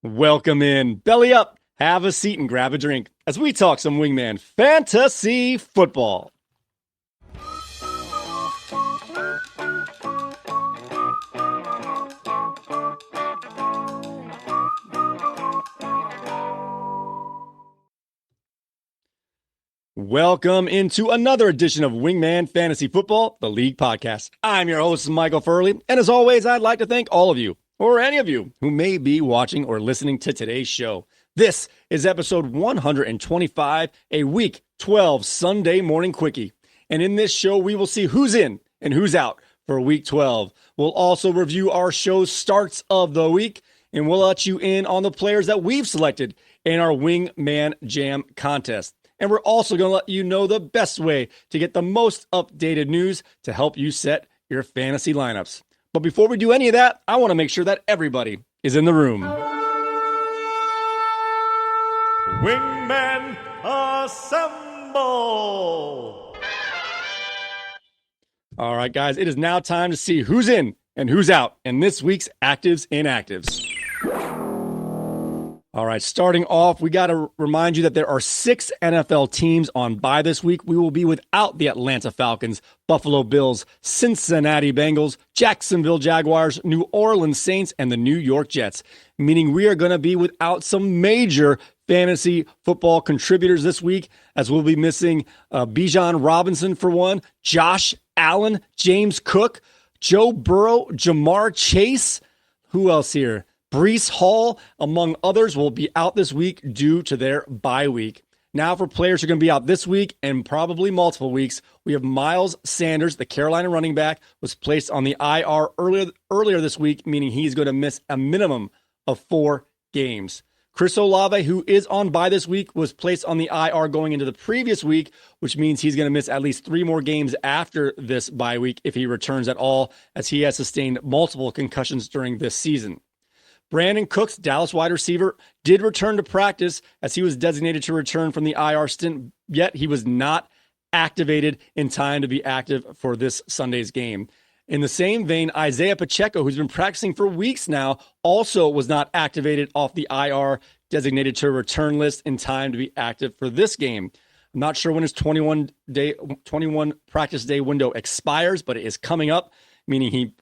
Welcome in. Belly up, have a seat, and grab a drink as we talk some Wingman fantasy football. Welcome into another edition of Wingman Fantasy Football, the League Podcast. I'm your host, Michael Furley, and as always, I'd like to thank all of you, or any of you, who may be watching or listening to today's show. This is episode 125, a Week 12 Sunday Morning Quickie. And in this show, we will see who's in and who's out for Week 12. We'll also review our show's starts of the week, and we'll let you in on the players that we've selected in our Wingman Jam contest. And we're also going to let you know the best way to get the most updated news to help you set your fantasy lineups. But before we do any of that, I want to make sure that everybody is in the room. Wingmen assemble! All right, guys, it is now time to see who's in and who's out in this week's Actives Inactives. All right, starting off, we got to remind you that there are 6 NFL teams on bye this week. We will be without the Atlanta Falcons, Buffalo Bills, Cincinnati Bengals, Jacksonville Jaguars, New Orleans Saints, and the New York Jets, meaning we are going to be without some major fantasy football contributors this week, as we'll be missing Bijan Robinson for one, Josh Allen, James Cook, Joe Burrow, Jamar Chase. Who else here? Breece Hall, among others, will be out this week due to their bye week. Now for players who are going to be out this week and probably multiple weeks, we have Miles Sanders, the Carolina running back, was placed on the IR earlier this week, meaning he's going to miss a minimum of 4 games. Chris Olave, who is on bye this week, was placed on the IR going into the previous week, which means he's going to miss at least 3 more games after this bye week if he returns at all, as he has sustained multiple concussions during this season. Brandon Cooks, Dallas wide receiver, did return to practice as he was designated to return from the IR stint, yet he was not activated in time to be active for this Sunday's game. In the same vein, Isaiah Pacheco, who's been practicing for weeks now, also was not activated off the IR designated to return list in time to be active for this game. I'm not sure when his 21 practice day window expires, but it is coming up, meaning he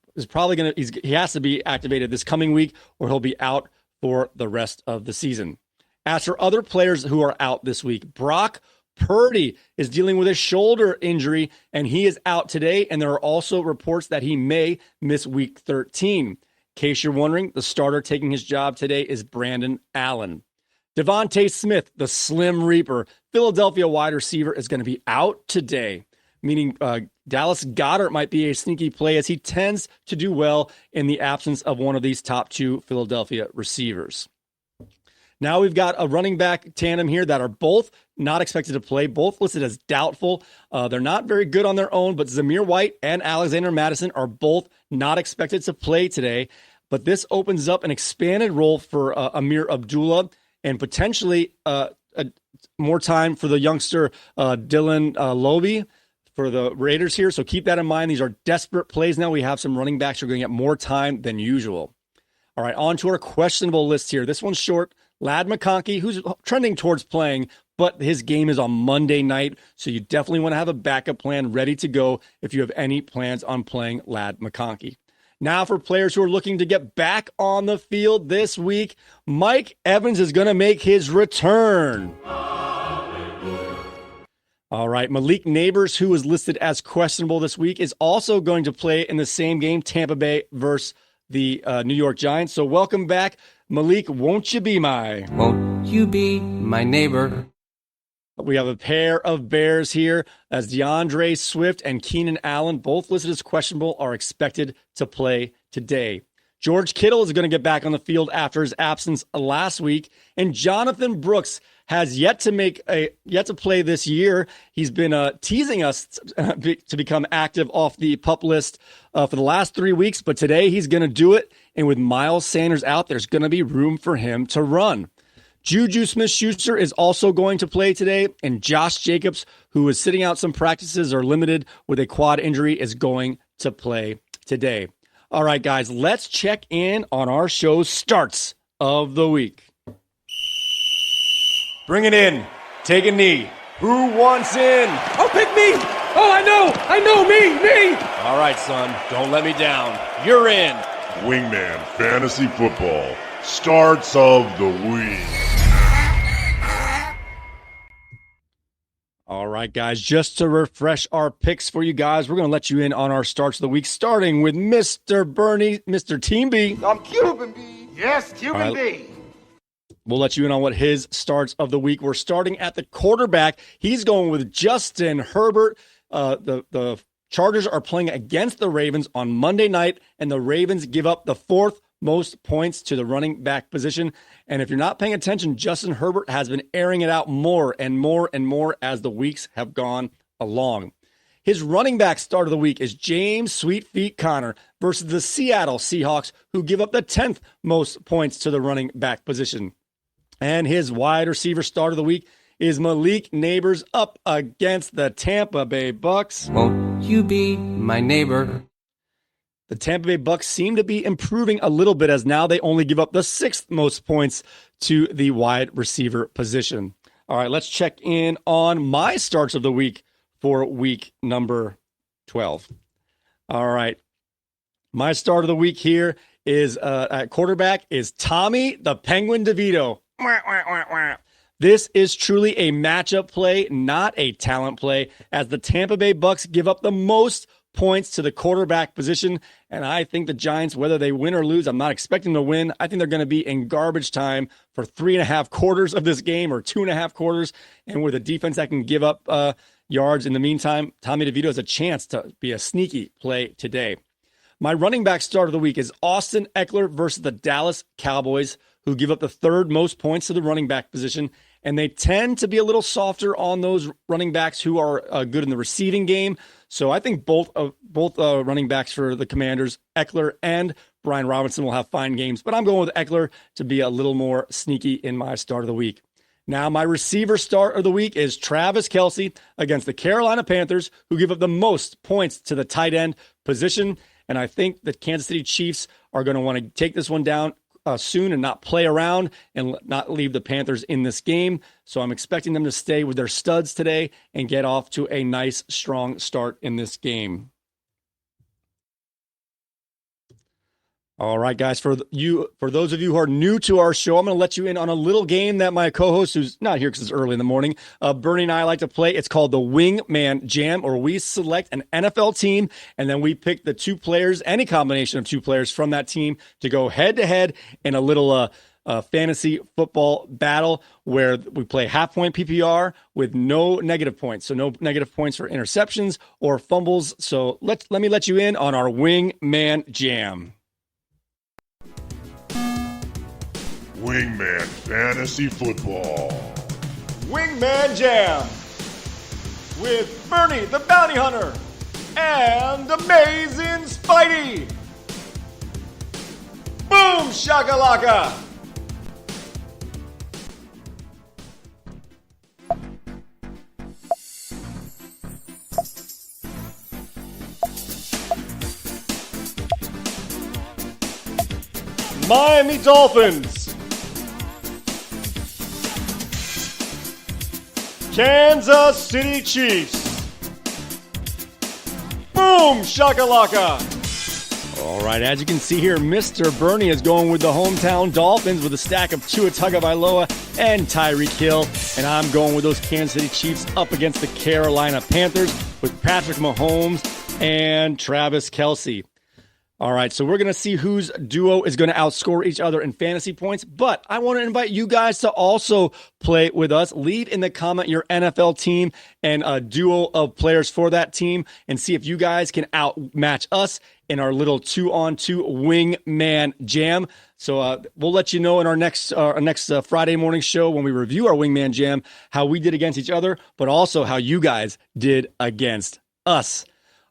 has to be activated this coming week or he'll be out for the rest of the season. As for other players who are out this week, Brock Purdy is dealing with a shoulder injury and he is out today, and there are also reports that he may miss week 13. In case you're wondering, the starter taking his job today is Brandon Allen. Devontae Smith, the Slim Reaper, Philadelphia wide receiver, is going to be out today, meaning Dallas Goedert might be a sneaky play as he tends to do well in the absence of one of these top 2 Philadelphia receivers. Now we've got a running back tandem here that are both not expected to play, both listed as doubtful. They're not very good on their own, but Zamir White and Alexander Mattison are both not expected to play today. But this opens up an expanded role for Amir Abdullah and potentially more time for the youngster Dylan Lobe for the Raiders here. So keep that in mind. These are desperate plays now. We have some running backs who are going to get more time than usual. All right, on to our questionable list here. This one's short. Ladd McConkey, who's trending towards playing, but his game is on Monday night, so you definitely want to have a backup plan ready to go if you have any plans on playing Ladd McConkey. Now for players who are looking to get back on the field this week, Mike Evans is going to make his return. All right, Malik Neighbors, who was listed as questionable this week, is also going to play in the same game, Tampa Bay versus the New York Giants. So welcome back, Malik. Won't you be my neighbor? We have a pair of Bears here as DeAndre Swift and Keenan Allen, both listed as questionable, are expected to play today. George Kittle is going to get back on the field after his absence last week, and Jonathan Brooks has yet to play this year. He's been teasing us to become active off the PUP list for the last 3 weeks, but today he's going to do it. And with Miles Sanders out, there's going to be room for him to run. Juju Smith-Schuster is also going to play today, and Josh Jacobs, who is sitting out some practices or limited with a quad injury, is going to play today. All right, guys, let's check in on our show's starts of the week. Bring it in. Take a knee. Who wants in? Oh, pick me! Oh, I know, me! All right, son, don't let me down. You're in. Wingman Fantasy Football starts of the week. All right, guys, just to refresh our picks for you guys, we're going to let you in on our starts of the week, starting with Mr. Bernie, Mr. Team B. I'm Cuban B. Yes, Cuban B. We'll let you in on what his starts of the week. We're starting at the quarterback. He's going with Justin Herbert. The Chargers are playing against the Ravens on Monday night, and the Ravens give up the fourth most points to the running back position. And if you're not paying attention, Justin Herbert has been airing it out more and more and more as the weeks have gone along. His running back start of the week is James Sweet Feet Conner versus the Seattle Seahawks, who give up the 10th most points to the running back position. And his wide receiver start of the week is Malik Neighbors up against the Tampa Bay Bucks. Won't you be my neighbor? The Tampa Bay Bucks seem to be improving a little bit as now they only give up the 6th most points to the wide receiver position. All right, let's check in on my starts of the week for week number 12. All right, my start of the week here is at quarterback is Tommy the Penguin DeVito. This is truly a matchup play, not a talent play, as the Tampa Bay Bucks give up the most points to the quarterback position. And I think the Giants, whether they win or lose, I'm not expecting to win. I think they're going to be in garbage time for 3.5 quarters of this game or 2.5 quarters. And with a defense that can give up yards in the meantime, Tommy DeVito has a chance to be a sneaky play today. My running back start of the week is Austin Eckler versus the Dallas Cowboys, who give up the 3rd most points to the running back position. And they tend to be a little softer on those running backs who are good in the receiving game. So I think both running backs for the Commanders, Eckler and Brian Robinson, will have fine games. But I'm going with Eckler to be a little more sneaky in my start of the week. Now, my receiver start of the week is Travis Kelce against the Carolina Panthers, who give up the most points to the tight end position. And I think the Kansas City Chiefs are going to want to take this one down soon and not play around and not leave the Panthers in this game. So I'm expecting them to stay with their studs today and get off to a nice, strong start in this game. All right, guys, for those of you who are new to our show, I'm going to let you in on a little game that my co-host, who's not here because it's early in the morning, Bernie and I like to play. It's called the Wingman Jam, or we select an NFL team, and then we pick the 2 players, any combination of 2 players from that team, to go head-to-head in a little fantasy football battle where we play half-point PPR with no negative points. So no negative points for interceptions or fumbles. So let me let you in on our Wingman Jam. Wingman Fantasy Football. Wingman Jam with Bernie the Bounty Hunter and Amazing Spidey. Boom shakalaka. Miami Dolphins. Kansas City Chiefs. Boom shakalaka. All right, as you can see here, Mr. Bernie is going with the hometown Dolphins with a stack of Tua Tagovailoa and Tyreek Hill. And I'm going with those Kansas City Chiefs up against the Carolina Panthers with Patrick Mahomes and Travis Kelce. All right, so we're going to see whose duo is going to outscore each other in fantasy points, but I want to invite you guys to also play with us. Leave in the comment your NFL team and a duo of players for that team and see if you guys can outmatch us in our little 2-on-2 Wingman Jam. So we'll let you know in our next Friday morning show when we review our Wingman Jam how we did against each other, but also how you guys did against us.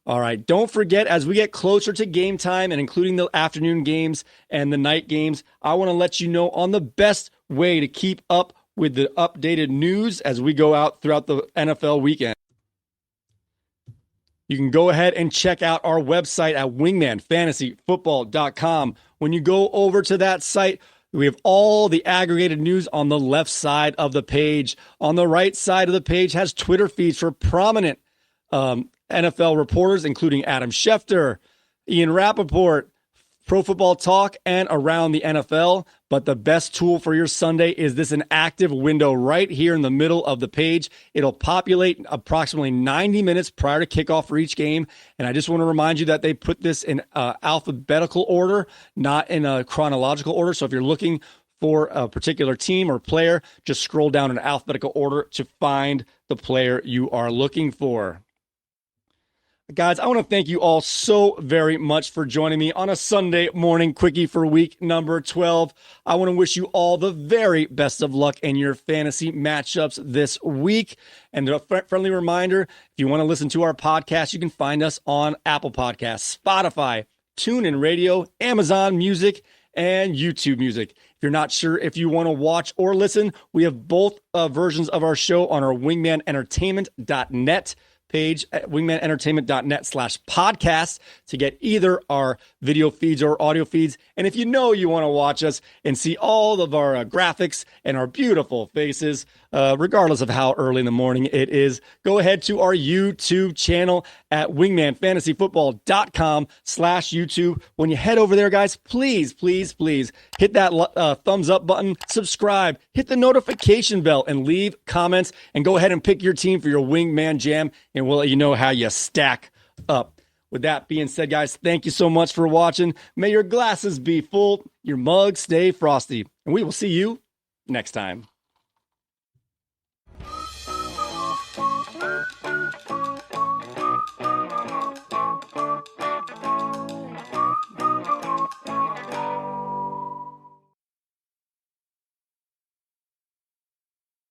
All right, don't forget, as we get closer to game time and including the afternoon games and the night games, I want to let you know on the best way to keep up with the updated news as we go out throughout the NFL weekend. You can go ahead and check out our website at wingmanfantasyfootball.com. When you go over to that site, We have all the aggregated news on the left side of the page. On the right side of the page has Twitter feeds for prominent NFL reporters, including Adam Schefter, Ian Rappaport, Pro Football Talk, and Around the NFL. But the best tool for your Sunday is this inactive window right here in the middle of the page. It'll populate approximately 90 minutes prior to kickoff for each game. And I just want to remind you that they put this in alphabetical order, not in a chronological order. So if you're looking for a particular team or player, just scroll down in alphabetical order to find the player you are looking for. Guys, I want to thank you all so very much for joining me on a Sunday morning quickie for week number 12. I want to wish you all the very best of luck in your fantasy matchups this week. And a friendly reminder, if you want to listen to our podcast, you can find us on Apple Podcasts, Spotify, TuneIn Radio, Amazon Music, and YouTube Music. If you're not sure if you want to watch or listen, we have both versions of our show on our wingmanentertainment.net page at wingmanentertainment.net/podcast to get either our video feeds or audio feeds. And if you want to watch us and see all of our graphics and our beautiful faces, regardless of how early in the morning it is, go ahead to our YouTube channel at wingmanfantasyfootball.com/YouTube. When you head over there, guys, please hit that thumbs up button, subscribe, hit the notification bell, and leave comments. And go ahead and pick your team for your Wingman Jam, and we'll let you know how you stack up. With that being said, guys, thank you so much for watching. May your glasses be full, your mugs stay frosty, and we will see you next time.